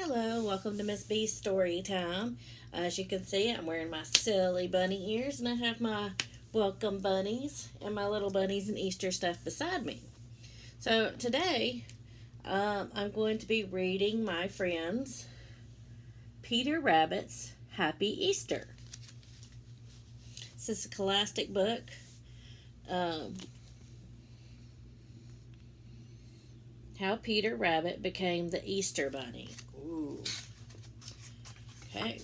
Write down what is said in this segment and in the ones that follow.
Hello, welcome to Miss B's story time. As you can see, I'm wearing my silly bunny ears and I have my welcome bunnies and my little bunnies and Easter stuff beside me. So today, I'm going to be reading my friend's Peter Rabbit's Happy Easter. This is a scholastic book. Um, how Peter Rabbit became the Easter Bunny. Ooh. Okay.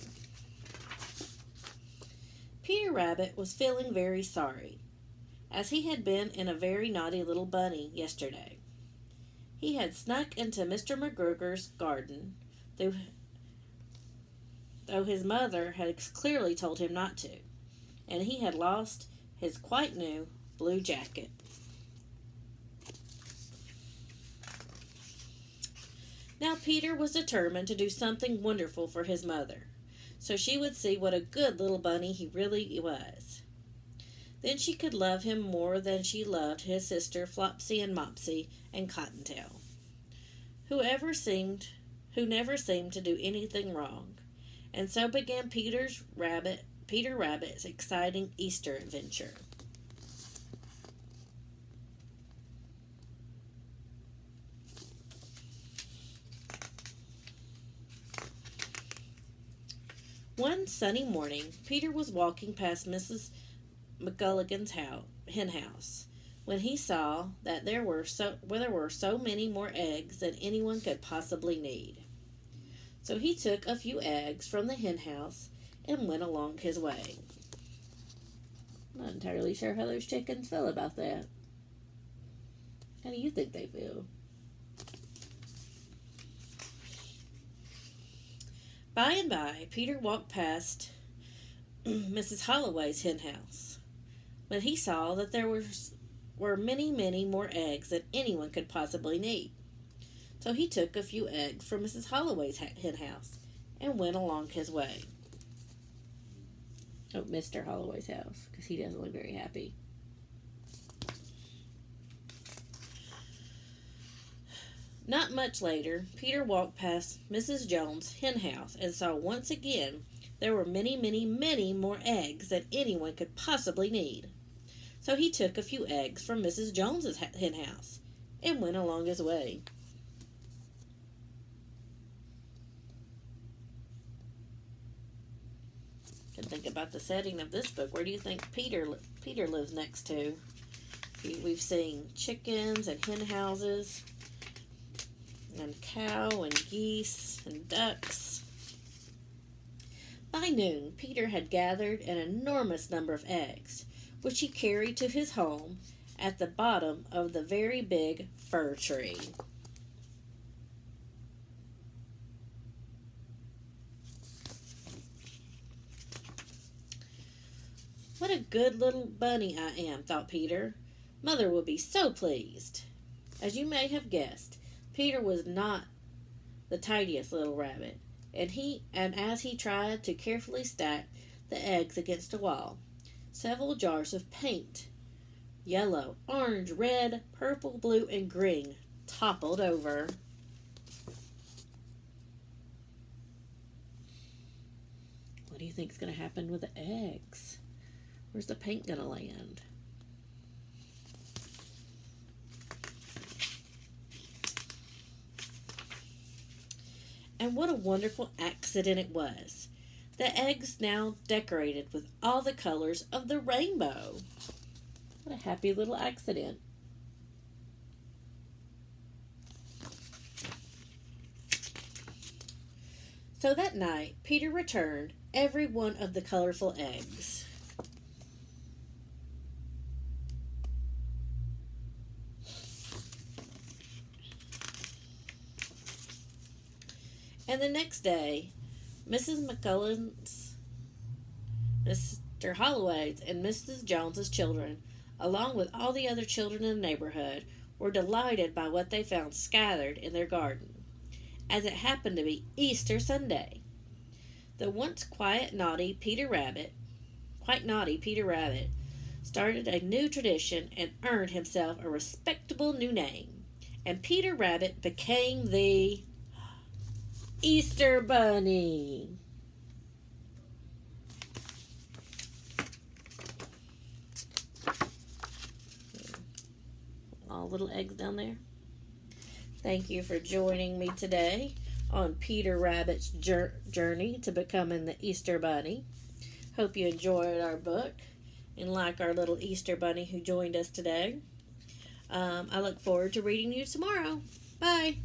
Peter Rabbit was feeling very sorry, as he had been in a very naughty little bunny yesterday. He had snuck into Mr. McGregor's garden, though his mother had clearly told him not to, and he had lost his quite new blue jacket. Now Peter was determined to do something wonderful for his mother, so she would see what a good little bunny he really was. Then she could love him more than she loved his sister Flopsy and Mopsy and Cottontail, who never seemed to do anything wrong. And so began Peter Rabbit's exciting Easter adventure. One sunny morning, Peter was walking past Mrs. McGulligan's hen house when he saw that there were so many more eggs than anyone could possibly need. So he took a few eggs from the hen house and went along his way. I'm not entirely sure how those chickens feel about that. How do you think they feel? By and by, Peter walked past Mrs. Holloway's hen house, but he saw that there were many, many more eggs than anyone could possibly need. So he took a few eggs from Mrs. Holloway's hen house and went along his way. Oh, Mr. Holloway's house, because he doesn't look very happy. Not much later, Peter walked past Mrs. Jones's hen house and saw once again there were many, many, many more eggs than anyone could possibly need. So he took a few eggs from Mrs. Jones's hen house and went along his way. Can think about the setting of this book. Where do you think Peter lives next to? We've seen chickens and hen houses, and cow and geese and ducks. By noon, Peter had gathered an enormous number of eggs, which he carried to his home at the bottom of the very big fir tree. What a good little bunny I am, thought Peter. Mother will be so pleased. As you may have guessed, Peter was not the tidiest little rabbit, and as he tried to carefully stack the eggs against a wall, several jars of paint, yellow, orange, red, purple, blue, and green, toppled over. What do you think is going to happen with the eggs? Where's the paint going to land? And what a wonderful accident it was. The eggs now decorated with all the colors of the rainbow. What a happy little accident. So that night, Peter returned every one of the colorful eggs. And the next day, Mrs. McCullen's, Mr. Holloway's, and Mrs. Jones's children, along with all the other children in the neighborhood, were delighted by what they found scattered in their garden, as it happened to be Easter Sunday. The once quite naughty Peter Rabbit, started a new tradition and earned himself a respectable new name, and Peter Rabbit became the Easter Bunny. All little eggs down there. Thank you for joining me today on Peter Rabbit's journey to becoming the Easter Bunny. Hope you enjoyed our book and like our little Easter Bunny who joined us today. I look forward to reading you tomorrow. Bye.